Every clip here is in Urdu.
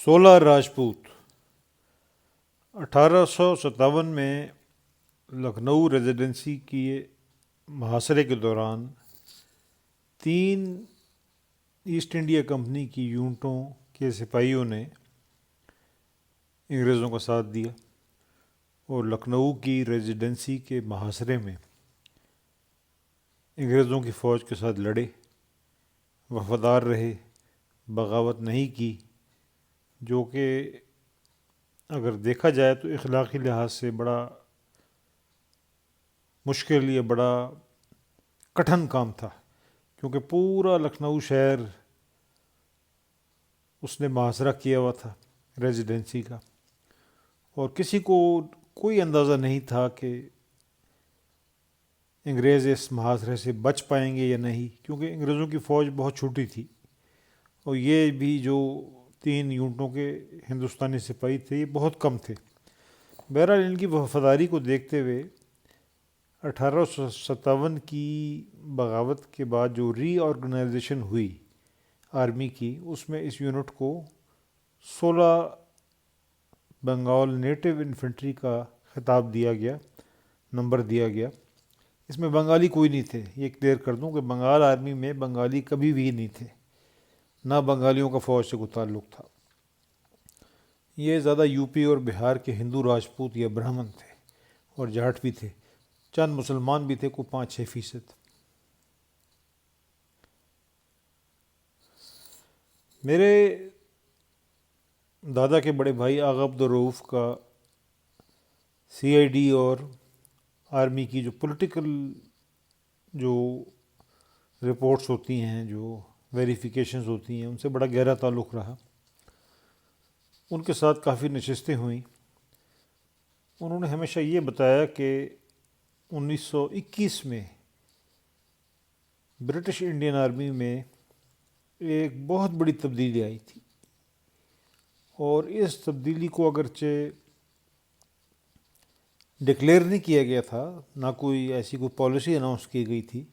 16 راجپوت 1857 میں لکھنؤ ریزیڈنسی کی محاصرے کے دوران 3 ایسٹ انڈیا کمپنی کی یونٹوں کے سپاہیوں نے انگریزوں کا ساتھ دیا اور لکھنؤ کی ریزیڈنسی کے محاصرے میں انگریزوں کی فوج کے ساتھ لڑے، وفادار رہے، بغاوت نہیں کی، جو کہ اگر دیکھا جائے تو اخلاقی لحاظ سے بڑا مشکل یا بڑا کٹھن کام تھا، کیونکہ پورا لکھنؤ شہر اس نے محاصرہ کیا ہوا تھا ریزیڈنسی کا، اور کسی کو کوئی اندازہ نہیں تھا کہ انگریز اس محاصرے سے بچ پائیں گے یا نہیں، کیونکہ انگریزوں کی فوج بہت چھوٹی تھی اور یہ بھی جو 3 یونٹوں کے ہندوستانی سپاہی تھے یہ بہت کم تھے۔ بہرحال ان کی وفاداری کو دیکھتے ہوئے 1857 کی بغاوت کے بعد جو ری آرگنائزیشن ہوئی آرمی کی، اس میں اس یونٹ کو 16 بنگال نیٹو انفنٹری کا خطاب دیا گیا، نمبر دیا گیا۔ اس میں بنگالی کوئی نہیں تھے، یہ کلیئر کر دوں کہ بنگال آرمی میں بنگالی کبھی بھی نہیں تھے، نہ بنگالیوں کا فوج سے کوئی تعلق تھا۔ یہ زیادہ یو پی اور بہار کے ہندو راجپوت یا برہمن تھے، اور جاٹ بھی تھے، چند مسلمان بھی تھے، کوئی 5-6%۔ میرے دادا کے بڑے بھائی آغا عبدالرؤف کا سی آئی ڈی اور آرمی کی جو پولیٹیکل جو رپورٹس ہوتی ہیں، جو ویریفیکیشنز ہوتی ہیں، ان سے بڑا گہرا تعلق رہا۔ ان کے ساتھ کافی نشستیں ہوئیں۔ انہوں نے ہمیشہ یہ بتایا کہ 1921 میں برٹش انڈین آرمی میں ایک بہت بڑی تبدیلی آئی تھی، اور اس تبدیلی کو اگرچہ ڈکلیئر نہیں کیا گیا تھا، نہ کوئی ایسی کوئی پالیسی اناؤنس کی گئی تھی،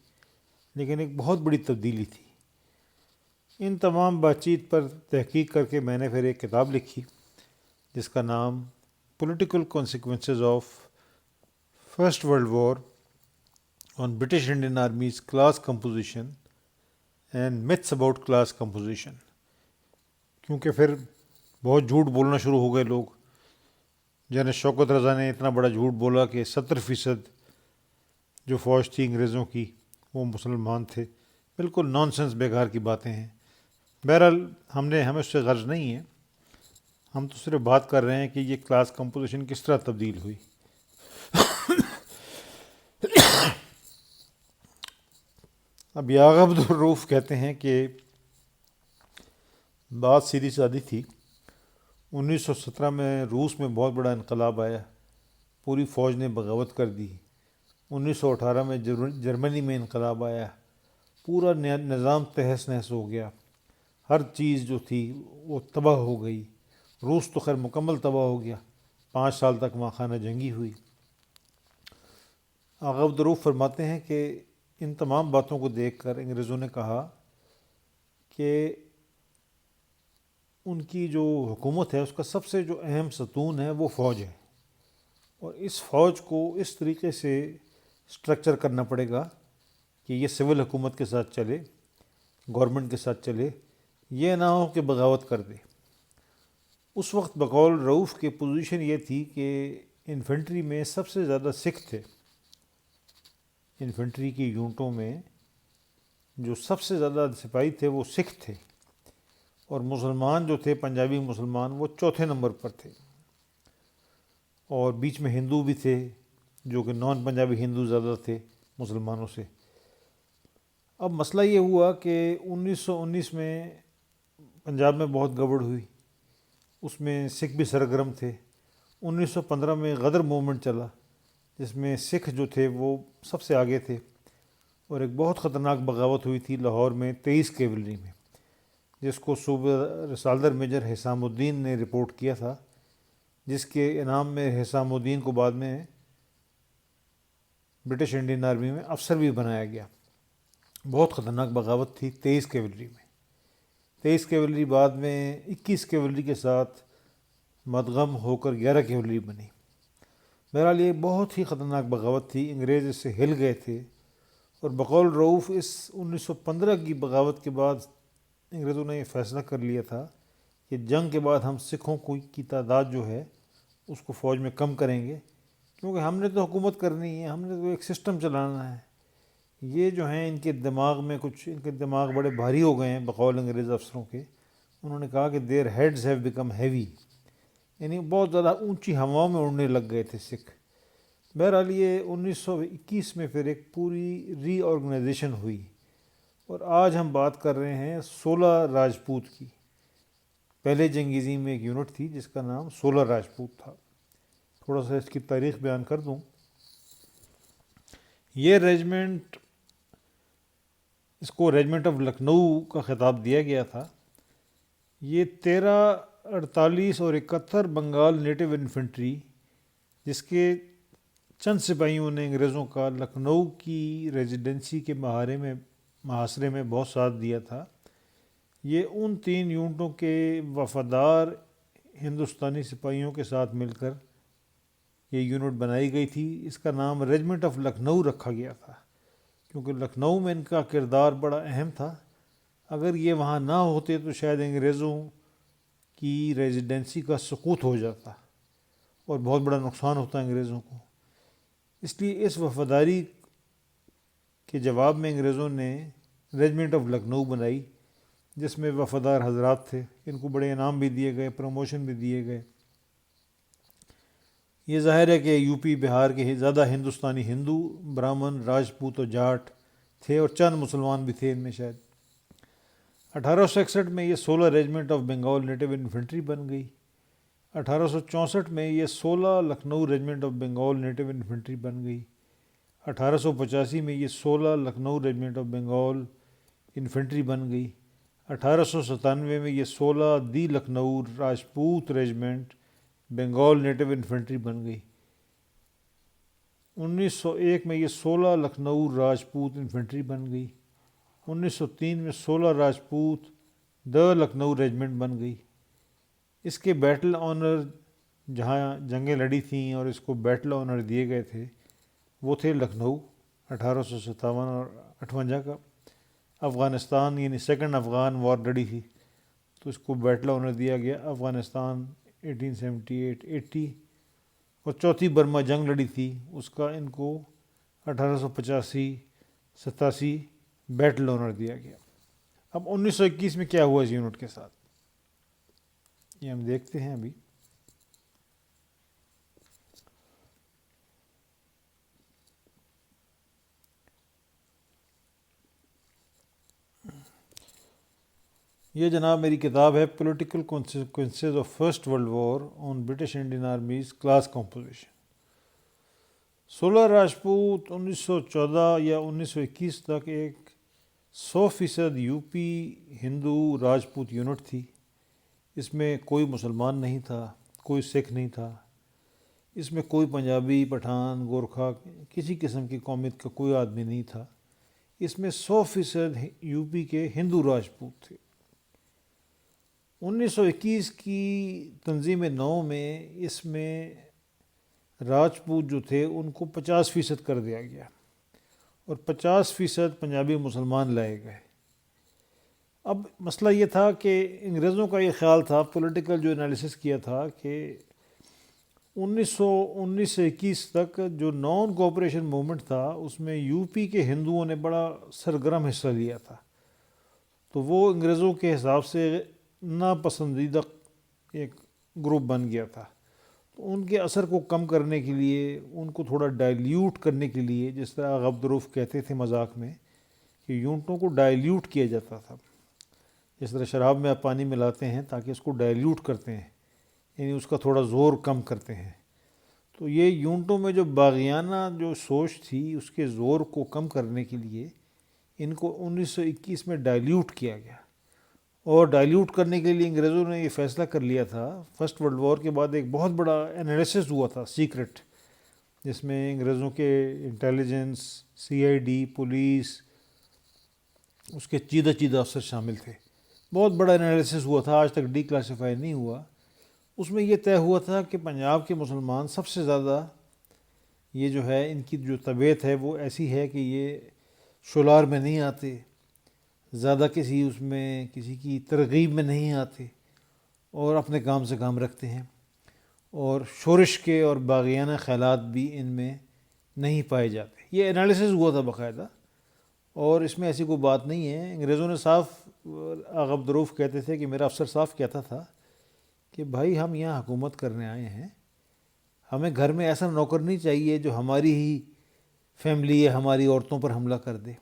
لیکن ایک بہت بڑی تبدیلی تھی۔ ان تمام بات چیت پر تحقیق کر کے میں نے پھر ایک کتاب لکھی جس کا نام political consequences of first world war on British Indian armies class composition and myths about class composition, کیونکہ پھر بہت جھوٹ بولنا شروع ہو گئے لوگ۔ جنرل شوکت رضا نے اتنا بڑا جھوٹ بولا کہ 70% جو فوج تھی انگریزوں کی وہ مسلمان تھے۔ بالکل نان سینس بیکار کی باتیں ہیں۔ بہرحال ہمیں اس سے غرض نہیں ہے، ہم تو صرف بات کر رہے ہیں کہ یہ کلاس کمپوزیشن کس طرح تبدیل ہوئی۔ اب آغا عبدالرؤف کہتے ہیں کہ بات سیدھی سادی تھی۔ 1917 میں روس میں بہت بڑا انقلاب آیا، پوری فوج نے بغاوت کر دی۔ 1918 میں جرمنی میں انقلاب آیا، پورا نظام تہس نہس ہو گیا، ہر چیز جو تھی وہ تباہ ہو گئی۔ روس تو خیر مکمل تباہ ہو گیا، 5 سال تک وہاں خانہ جنگی ہوئی۔ آغا عبدالرؤف فرماتے ہیں کہ ان تمام باتوں کو دیکھ کر انگریزوں نے کہا کہ ان کی جو حکومت ہے اس کا سب سے جو اہم ستون ہے وہ فوج ہے، اور اس فوج کو اس طریقے سے سٹرکچر کرنا پڑے گا کہ یہ سول حکومت کے ساتھ چلے، گورنمنٹ کے ساتھ چلے، یہ نہ ہو کہ بغاوت کر دے۔ اس وقت بقول رؤف کی پوزیشن یہ تھی کہ انفنٹری میں سب سے زیادہ سکھ تھے، انفنٹری کی یونٹوں میں جو سب سے زیادہ سپاہی تھے وہ سکھ تھے، اور مسلمان جو تھے پنجابی مسلمان وہ 4تھے نمبر پر تھے، اور بیچ میں ہندو بھی تھے جو کہ نان پنجابی ہندو زیادہ تھے مسلمانوں سے۔ اب مسئلہ یہ ہوا کہ 1919 میں پنجاب میں بہت گڑبڑ ہوئی، اس میں سکھ بھی سرگرم تھے۔ 1915 میں غدر موومنٹ چلا جس میں سکھ جو تھے وہ سب سے آگے تھے، اور ایک بہت خطرناک بغاوت ہوئی تھی لاہور میں 23 کیولری میں، جس کو صوبہ رسالدر میجر حسام الدین نے رپورٹ کیا تھا، جس کے انعام میں حسام الدین کو بعد میں برٹش انڈین آرمی میں افسر بھی بنایا گیا۔ بہت خطرناک بغاوت تھی 23 کیولری میں۔ 23 کیولری بعد میں 21 کیولری کے ساتھ مدغم ہو کر 11 کیولری بنی۔ بہرحال یہ بہت ہی خطرناک بغاوت تھی، انگریز اس سے ہل گئے تھے، اور بقول رؤوف اس 1915 کی بغاوت کے بعد انگریزوں نے یہ فیصلہ کر لیا تھا کہ جنگ کے بعد ہم سکھوں کی تعداد جو ہے اس کو فوج میں کم کریں گے، کیونکہ ہم نے تو حکومت کرنی ہے، ہم نے تو ایک سسٹم چلانا ہے۔ یہ جو ہیں ان کے دماغ بڑے بھاری ہو گئے ہیں بقول انگریز افسروں کے۔ انہوں نے کہا کہ دیر ہیڈز ہیو بیکم ہیوی، یعنی بہت زیادہ اونچی ہواؤں میں اڑنے لگ گئے تھے سکھ۔ بہرحال یہ 1921 میں پھر ایک پوری ری آرگنائزیشن ہوئی، اور آج ہم بات کر رہے ہیں 16 راجپوت کی۔ پہلے جنگ عظیم میں ایک یونٹ تھی جس کا نام 16 راجپوت تھا۔ تھوڑا سا اس کی تاریخ بیان کر دوں۔ یہ ریجمنٹ، اس کو ریجمنٹ آف لکھنؤ کا خطاب دیا گیا تھا۔ یہ 13 48 اور 71 بنگال نیٹو انفنٹری، جس کے چند سپاہیوں نے انگریزوں کا لکھنؤ کی ریزیڈنسی کے محاصرے میں بہت ساتھ دیا تھا۔ یہ ان 3 یونٹوں کے وفادار ہندوستانی سپاہیوں کے ساتھ مل کر یہ یونٹ بنائی گئی تھی۔ اس کا نام ریجمنٹ آف لکھنؤ رکھا گیا تھا، کیونکہ لکھنؤ میں ان کا کردار بڑا اہم تھا۔ اگر یہ وہاں نہ ہوتے تو شاید انگریزوں کی ریزیڈنسی کا سقوط ہو جاتا اور بہت بڑا نقصان ہوتا انگریزوں کو۔ اس لیے اس وفاداری کے جواب میں انگریزوں نے ریجمنٹ آف لکھنؤ بنائی، جس میں وفادار حضرات تھے۔ ان کو بڑے انعام بھی دیے گئے، پروموشن بھی دیے گئے۔ یہ ظاہر ہے کہ یو پی بہار کے زیادہ ہندوستانی ہندو، برہمن، راجپوت اور جاٹ تھے، اور چند مسلمان بھی تھے ان میں شاید۔ 1861 میں یہ 16 regiment of Bengal native infantry بن گئی۔ 1864 میں یہ 16 Lucknow regiment of Bengal native infantry بن گئی۔ 1885 میں یہ 16 Lucknow regiment of Bengal infantry بن گئی۔ 1897 میں یہ 16 the Lucknow Rajput regiment Bengal native infantry بن گئی۔ 1901 میں یہ 16 لکھنؤ راجپوت انفنٹری بن گئی۔ 1903 میں 16 راجپوت دا لکھنؤ ریجمنٹ بن گئی۔ اس کے بیٹل آنر، جہاں جنگیں لڑی تھیں اور اس کو بیٹل آنر دیے گئے تھے، وہ تھے لکھنؤ 1857 اور 58 کا۔ افغانستان یعنی سیکنڈ افغان وار لڑی تھی تو اس کو بیٹل آنر دیا گیا، افغانستان 1878-80، اور چوتھی برما جنگ لڑی تھی اس کا ان کو 1885-87 بیٹل آنر دیا گیا۔ اب 1921 میں کیا ہوا اس یونٹ کے ساتھ، یہ ہم دیکھتے ہیں ابھی۔ یہ جناب میری کتاب ہے political consequences of first world war on British Indian armies class composition. 16 Rajput 1914 یا 1921 تک ایک 100% U P Hindu Rajput unit تھی۔ اس میں کوئی مسلمان نہیں تھا، کوئی سکھ نہیں تھا، اس میں کوئی پنجابی، پٹھان، گورکھا، کسی قسم کی قومیت کا کوئی آدمی نہیں تھا۔ اس میں 100% یو پی کے ہندو راجپوت تھے۔ 1921 کی تنظیم نو میں اس میں راجپوت جو تھے ان کو 50% کر دیا گیا، اور 50% پنجابی مسلمان لائے گئے۔ اب مسئلہ یہ تھا کہ انگریزوں کا یہ خیال تھا، پولیٹیکل جو انالیسس کیا تھا، کہ 1919 سے 21 تک جو نان کوآپریشن موومنٹ تھا اس میں یو پی کے ہندوؤں نے بڑا سرگرم حصہ لیا تھا، تو وہ انگریزوں کے حساب سے ناپسندیدہ ایک گروپ بن گیا تھا۔ تو ان کے اثر کو کم کرنے کے لیے، ان کو تھوڑا ڈائلیوٹ کرنے کے لیے، جس طرح عبدالرؤف کہتے تھے مذاق میں کہ یونٹوں کو ڈائلیوٹ کیا جاتا تھا، جس طرح شراب میں آپ پانی ملاتے ہیں تاکہ اس کو ڈائلیوٹ کرتے ہیں، یعنی اس کا تھوڑا زور کم کرتے ہیں۔ تو یہ یونٹوں میں جو باغیانہ جو سوچ تھی اس کے زور کو کم کرنے کے لیے ان کو 1921 میں ڈائلیوٹ کیا گیا، اور ڈائلیوٹ کرنے کے لیے انگریزوں نے یہ فیصلہ کر لیا تھا۔ فرسٹ ورلڈ وار کے بعد ایک بہت بڑا انالیسس ہوا تھا سیکرٹ، جس میں انگریزوں کے انٹیلیجنس، CID، پولیس، اس کے چیدہ افسر شامل تھے۔ بہت بڑا انالیسس ہوا تھا، آج تک ڈی کلاسیفائی نہیں ہوا. اس میں یہ طے ہوا تھا کہ پنجاب کے مسلمان سب سے زیادہ یہ جو ہے ان کی جو طبیعت ہے وہ ایسی ہے کہ یہ شلار میں نہیں آتے، زیادہ کسی اس میں کسی کی ترغیب میں نہیں آتے، اور اپنے کام سے کام رکھتے ہیں، اور شورش کے اور باغیانہ خیالات بھی ان میں نہیں پائے جاتے. یہ انالیسس ہوا تھا باقاعدہ، اور اس میں ایسی کوئی بات نہیں ہے. انگریزوں نے صاف آغا عبدالرؤف کہتے تھے کہ میرا افسر صاف کہتا تھا کہ بھائی ہم یہاں حکومت کرنے آئے ہیں، ہمیں گھر میں ایسا نوکر نہیں چاہیے جو ہماری ہی فیملی یا ہماری عورتوں پر حملہ کر دے.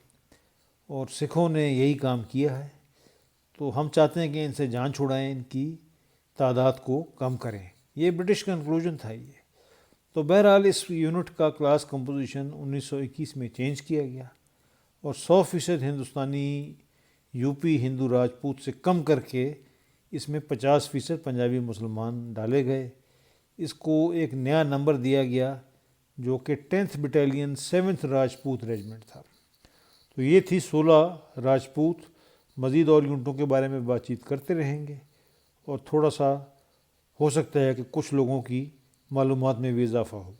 اور سکھوں نے یہی کام کیا ہے، تو ہم چاہتے ہیں کہ ان سے جان چھڑائیں، ان کی تعداد کو کم کریں. یہ برٹش کنکلوژن تھا یہ. تو بہرحال اس یونٹ کا کلاس کمپوزیشن 1921 میں چینج کیا گیا، اور 100% ہندوستانی یو پی ہندو راجپوت سے کم کر کے اس میں 50% پنجابی مسلمان ڈالے گئے. اس کو ایک نیا نمبر دیا گیا جو کہ 10th battalion 7th Rajput regiment تھا. تو یہ تھی 16 راجپوت. مزید اور یونٹوں کے بارے میں بات چیت کرتے رہیں گے، اور تھوڑا سا ہو سکتا ہے کہ کچھ لوگوں کی معلومات میں بھی اضافہ ہو.